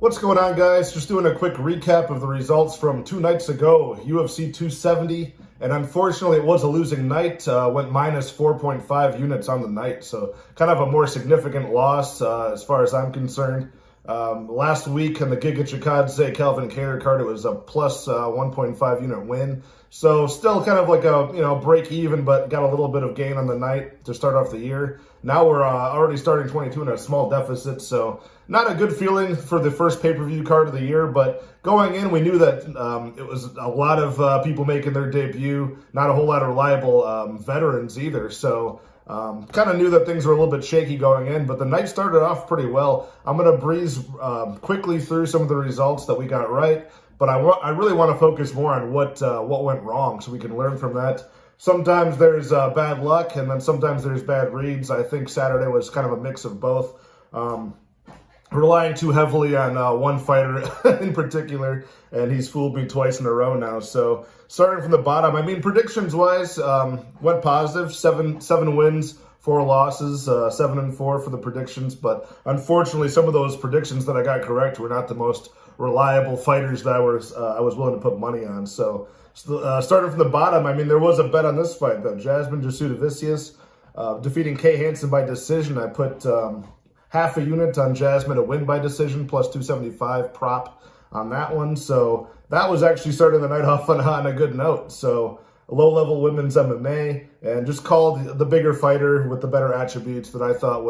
What's going on, guys? Just doing a quick recap of the results from 2 nights ago, UFC 270, and unfortunately it was a losing night, went minus 4.5 units on the night, so kind of a more significant loss as far as I'm concerned. Last week in the Giga Chikadze Calvin Kattar card, it was a plus 1.5 unit win, so still kind of like a break even, but got a little bit of gain on the night to start off the year. Now we're already starting 22 in a small deficit, so not a good feeling for the first pay-per-view card of the year, but going in, we knew that it was a lot of people making their debut, not a whole lot of reliable veterans either, so kind of knew that things were a little bit shaky going in, but the night started off pretty well. I'm going to breeze quickly through some of the results that we got right, but I really want to focus more on what went wrong so we can learn from that. Sometimes there's bad luck, and then sometimes there's bad reads. I think Saturday was kind of a mix of both. Relying too heavily on one fighter in particular, and he's fooled me twice in a row now. So starting from the bottom, I mean, predictions-wise, went positive. Seven wins, 4 losses, 7-4 for the predictions. But unfortunately, some of those predictions that I got correct were not the most reliable fighters that I was willing to put money on. So starting from the bottom, I mean, there was a bet on this fight, though. Jasmine defeating Hansen by decision. I put half a unit on Jasmine to win by decision, plus 275 prop on that one. So that was actually starting the night off on a good note. So low-level women's MMA, and just called the bigger fighter with the better attributes that I thought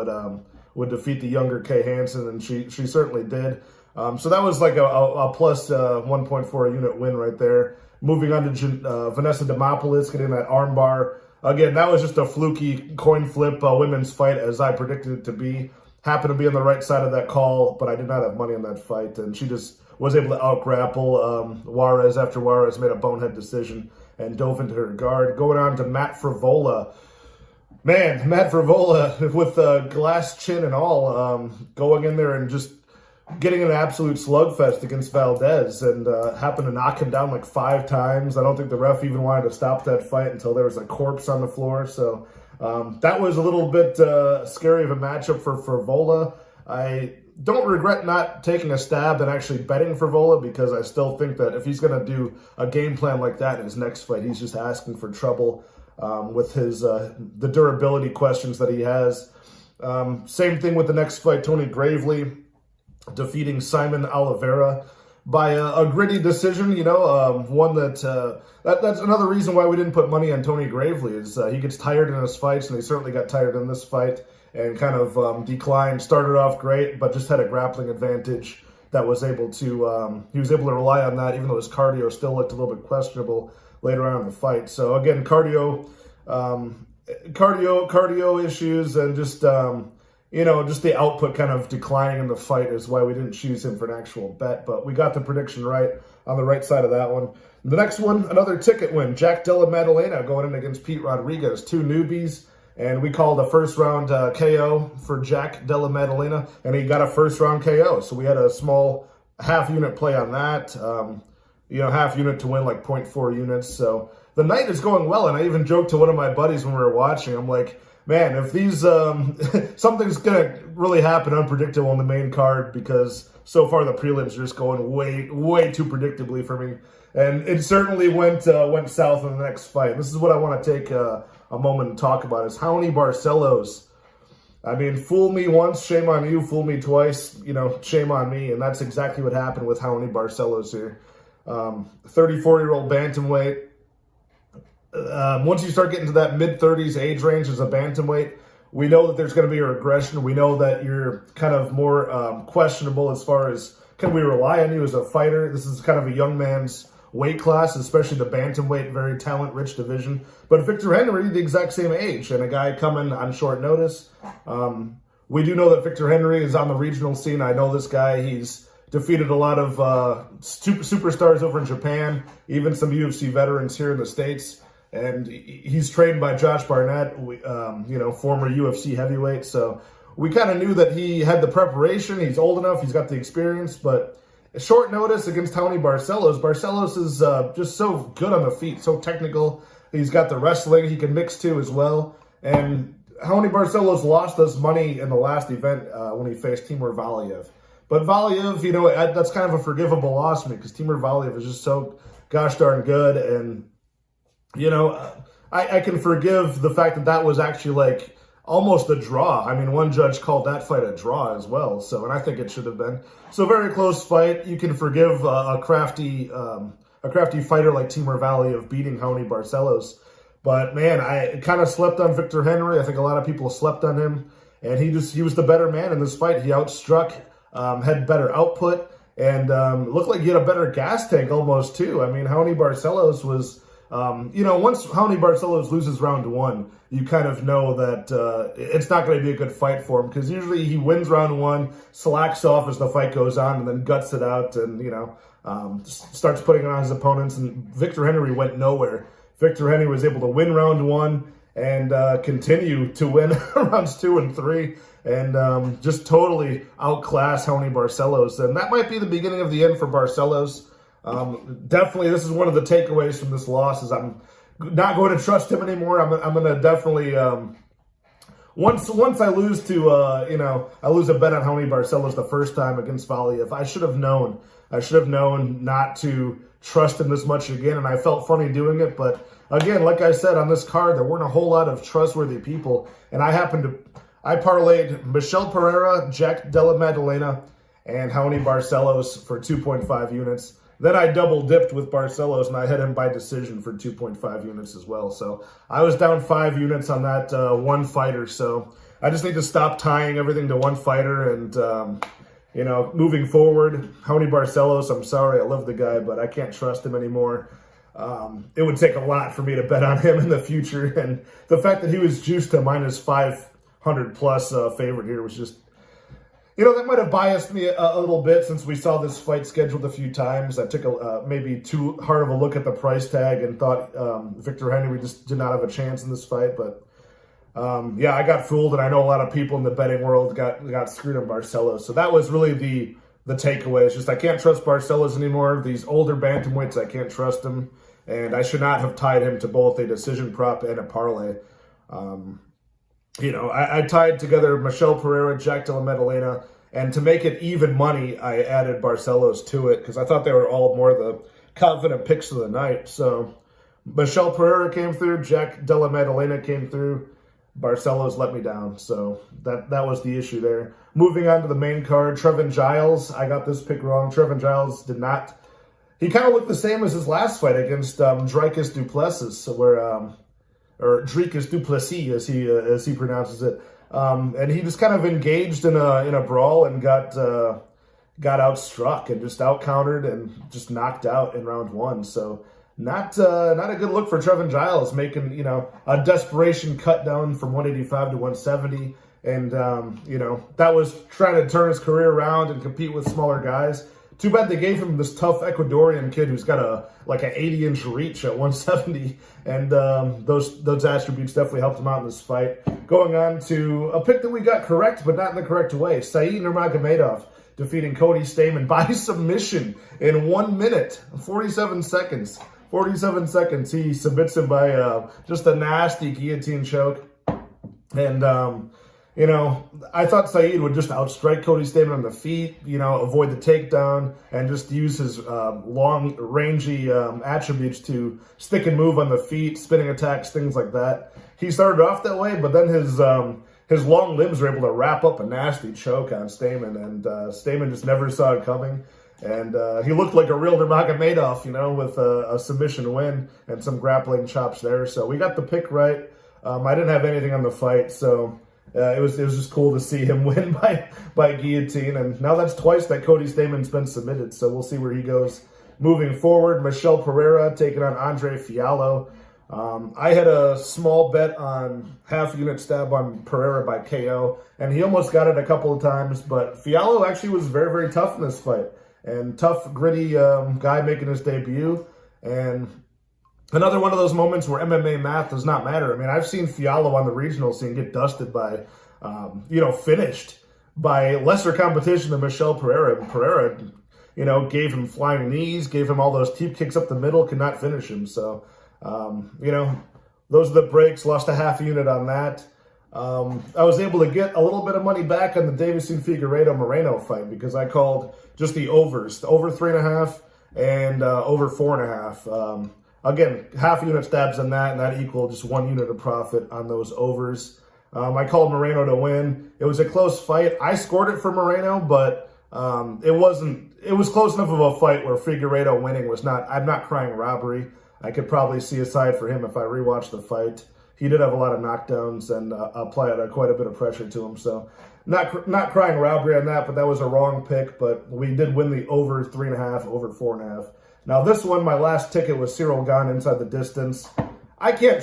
would defeat the younger Hansen, and she certainly did. So that was like a plus 1.4 unit win right there. Moving on to Vanessa Demopolis getting that armbar. Again, that was just a fluky coin flip women's fight, as I predicted it to be. Happened to be on the right side of that call, but I did not have money on that fight, and she just was able to out-grapple Juarez after Juarez made a bonehead decision and dove into her guard. Going on to Matt Frevola. Man, Matt Frevola with glass chin and all, going in there and just getting an absolute slugfest against Valdez, and happened to knock him down like 5 times. I don't think the ref even wanted to stop that fight until there was a corpse on the floor, so that was a little bit scary of a matchup for Frevola. I don't regret not taking a stab and actually betting Frevola, because I still think that if he's going to do a game plan like that in his next fight, he's just asking for trouble with his the durability questions that he has. Same thing with the next fight, Tony Gravely defeating Simon Oliveira by a gritty decision, one that's another reason why we didn't put money on Tony Gravely, is he gets tired in his fights, and he certainly got tired in this fight and kind of declined. Started off great, but just had a grappling advantage that was able to, he was able to rely on that, even though his cardio still looked a little bit questionable later on in the fight. So again, cardio issues, and just, just the output kind of declining in the fight is why we didn't choose him for an actual bet. But we got the prediction right on the right side of that one. The next one, another ticket win. Jack Della Maddalena going in against Pete Rodriguez. 2 newbies, and we called a first-round KO for Jack Della Maddalena, and he got a first-round KO. So we had a small half-unit play on that. Half unit to win like 0.4 units. So the night is going well, and I even joked to one of my buddies when we were watching. I'm like, man, if these something's gonna really happen unpredictable on the main card, because so far the prelims are just going way too predictably for me, and it certainly went south in the next fight. This is what I want to take a moment and talk about, is Raoni Barcelos. I mean, fool me once, shame on you. Fool me twice, shame on me. And that's exactly what happened with Raoni Barcelos here. 34-year-old bantamweight. Once you start getting to that mid-30s age range as a bantamweight, we know that there's going to be a regression. We know that you're kind of more questionable as far as, can we rely on you as a fighter? This is kind of a young man's weight class, especially the bantamweight, very talent-rich division. But Victor Henry, the exact same age, and a guy coming on short notice. We do know that Victor Henry is on the regional scene. I know this guy. He's defeated a lot of superstars over in Japan, even some UFC veterans here in the States. And he's trained by Josh Barnett, former UFC heavyweight. So we kind of knew that he had the preparation. He's old enough. He's got the experience. But short notice against Raoni Barcelos. Barcelos is just so good on the feet, so technical. He's got the wrestling he can mix to as well. And Raoni Barcelos lost us money in the last event when he faced Timur Valiev. But Valiev, that's kind of a forgivable loss for me because Timur Valiev is just so gosh darn good. And, I can forgive the fact that that was actually like almost a draw. I mean, one judge called that fight a draw as well. So, and I think it should have been. So very close fight. You can forgive a crafty fighter like Timur Valiev beating Raoni Barcelos. But man, I kind of slept on Victor Henry. I think a lot of people slept on him. And he was the better man in this fight. He outstruck, had better output, and looked like he had a better gas tank almost too. I mean, Raoni Barcelos was, once Raoni Barcelos loses round one, you kind of know that it's not going to be a good fight for him because usually he wins round one, slacks off as the fight goes on, and then guts it out and, starts putting it on his opponents. And Victor Henry went nowhere. Victor Henry was able to win round one and continue to win rounds 2 and 3 and just totally outclass Raoni Barcelos. And that might be the beginning of the end for Barcelos. Definitely, this is one of the takeaways from this loss is I'm not going to trust him anymore. I'm going to definitely, once I lose to, I lose a bet on Raoni Barcelos the first time against Valiev, I should have known not to trust him this much again, and I felt funny doing it. But again, like I said, on this card, there weren't a whole lot of trustworthy people, and I parlayed Michel Pereira, Jack Della Maddalena, and Raoni Barcelos for 2.5 units. Then I double-dipped with Barcelos, and I had him by decision for 2.5 units as well. So I was down 5 units on that one fighter, so I just need to stop tying everything to one fighter and moving forward, Raoni Barcelos, I'm sorry, I love the guy, but I can't trust him anymore. It would take a lot for me to bet on him in the future, and the fact that he was juiced to minus 500 plus favorite here was just, that might have biased me a little bit since we saw this fight scheduled a few times. I took maybe too hard of a look at the price tag and thought Victor Henry just did not have a chance in this fight, but I got fooled, and I know a lot of people in the betting world got screwed on Barcelos. So that was really the takeaway. It's just I can't trust Barcelos anymore. These older bantamweights, I can't trust him, and I should not have tied him to both a decision prop and a parlay. I tied together Michel Pereira, Jack Della Maddalena, and to make it even money, I added Barcelos to it because I thought they were all more the confident picks of the night. So Michel Pereira came through, Jack Della Maddalena came through. Barcelos let me down, so that was the issue there. Moving on to the main card, Trevin Giles. I got this pick wrong. Trevin Giles did not. He kind of looked the same as his last fight against Dricus Du Plessis, or Dricus Du Plessis as he pronounces it. And he just kind of engaged in a brawl and got outstruck and just out-countered and just knocked out in round 1. So not a good look for Trevin Giles, making, a desperation cut down from 185 to 170. And, that was trying to turn his career around and compete with smaller guys. Too bad they gave him this tough Ecuadorian kid who's got an 80-inch reach at 170. And those attributes definitely helped him out in this fight. Going on to a pick that we got correct, but not in the correct way. Saeed Nurmagomedov defeating Cody Stamen by submission in 1 minute, 47 seconds. 47 seconds, he submits him by just a nasty guillotine choke. And, I thought Saeed would just outstrike Cody Stamen on the feet, avoid the takedown, and just use his long, rangy attributes to stick and move on the feet, spinning attacks, things like that. He started off that way, but then his long limbs were able to wrap up a nasty choke on Stamen, and Stamen just never saw it coming. And he looked like a real Nurmagomedov, with a submission win and some grappling chops there. So we got the pick right. I didn't have anything on the fight, so it was just cool to see him win by guillotine. And now that's twice that Cody Stamen's been submitted, so we'll see where he goes moving forward. Michel Pereira taking on Andre Fiallo. I had a small bet on half-unit stab on Pereira by KO, and he almost got it a couple of times, but Fiallo actually was very, very tough in this fight. And tough, gritty guy making his debut. And another one of those moments where MMA math does not matter. I mean, I've seen Fiallo on the regional scene get dusted by, finished by lesser competition than Michel Pereira. And Pereira, gave him flying knees, gave him all those teep kicks up the middle, could not finish him. So, those are the breaks. Lost a half unit on that. I was able to get a little bit of money back on the Deiveson-Figueiredo-Moreno fight because I called just the overs, the over 3.5 and over 4.5. Again, half unit stabs on that, and that equaled just 1 unit of profit on those overs. I called Moreno to win. It was a close fight. I scored it for Moreno, but it was close enough of a fight where Figueiredo winning was not, I'm not crying robbery. I could probably see a side for him if I rewatched the fight. He did have a lot of knockdowns and applied quite a bit of pressure to him. So not crying robbery on that, but that was a wrong pick. But we did win the over 3.5, over 4.5. Now this one, my last ticket was Cyril Gane inside the distance. I can't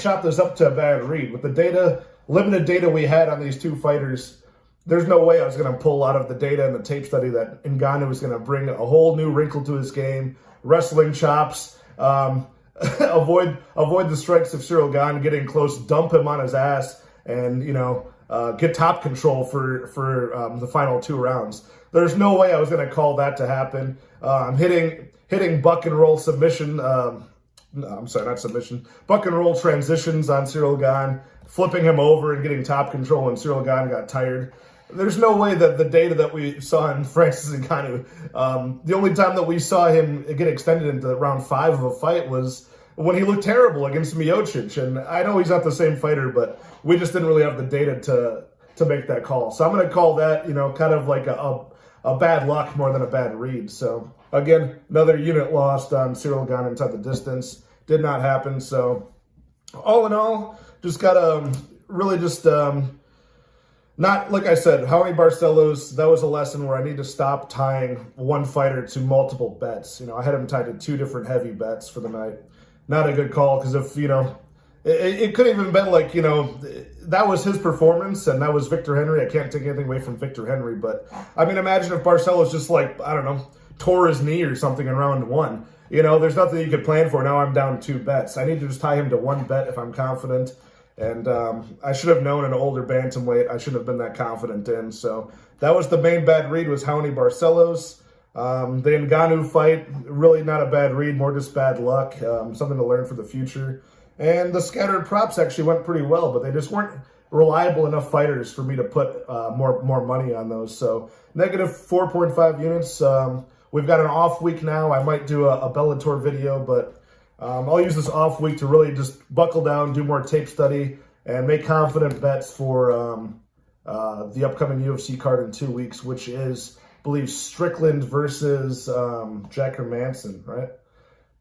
chop this up to a bad read. With the data, limited data we had on these two fighters, there's no way I was going to pull out of the data and the tape study that Ngannou was going to bring a whole new wrinkle to his game, wrestling chops, avoid the strikes of Cyril Gane, get in close, dump him on his ass, and get top control for the final 2 rounds. There's no way I was going to call that to happen. Hitting buck and roll submission. No, I'm sorry, not submission. Buck and roll transitions on Cyril Gane, flipping him over and getting top control when Cyril Gane got tired. There's no way that the data that we saw in Francis Ngannou, the only time that we saw him get extended into round 5 of a fight was when he looked terrible against Miocic. And I know he's not the same fighter, but we just didn't really have the data to make that call. So I'm going to call that, kind of like a bad luck more than a bad read. So again, another unit lost on Cyril Gane inside the distance. Did not happen. So all in all, just got to really just... Not, like I said, Raoni Barcelos, that was a lesson where I need to stop tying one fighter to multiple bets. I had him tied to 2 different heavy bets for the night. Not a good call, because if, it could have even been like, that was his performance, and that was Victor Henry. I can't take anything away from Victor Henry, but, I mean, imagine if Barcelos just, tore his knee or something in round 1. There's nothing you could plan for. Now I'm down 2 bets. I need to just tie him to 1 bet if I'm confident. And I should have known an older bantamweight I shouldn't have been that confident in. So that was the main bad read, was Raoni Barcelos. The Ngannou fight, really not a bad read, more just bad luck, something to learn for the future. And the scattered props actually went pretty well, but they just weren't reliable enough fighters for me to put more money on those. So negative 4.5 units. We've got an off week now. I might do a Bellator video, but... I'll use this off week to really just buckle down, do more tape study, and make confident bets for the upcoming UFC card in 2 weeks, which is, I believe, Strickland versus Jack Hansen, right?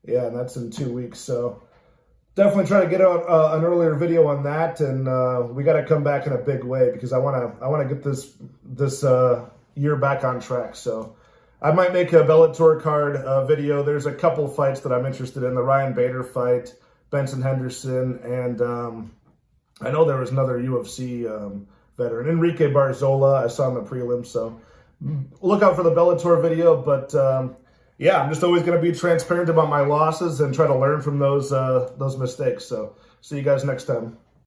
Yeah, and that's in 2 weeks. So definitely try to get out an earlier video on that, and we got to come back in a big way because I want to get this year back on track. So I might make a Bellator card video. There's a couple fights that I'm interested in. The Ryan Bader fight, Benson Henderson, and I know there was another UFC veteran, Enrique Barzola. I saw in the prelims, so look out for the Bellator video. But yeah, I'm just always going to be transparent about my losses and try to learn from those mistakes. So see you guys next time.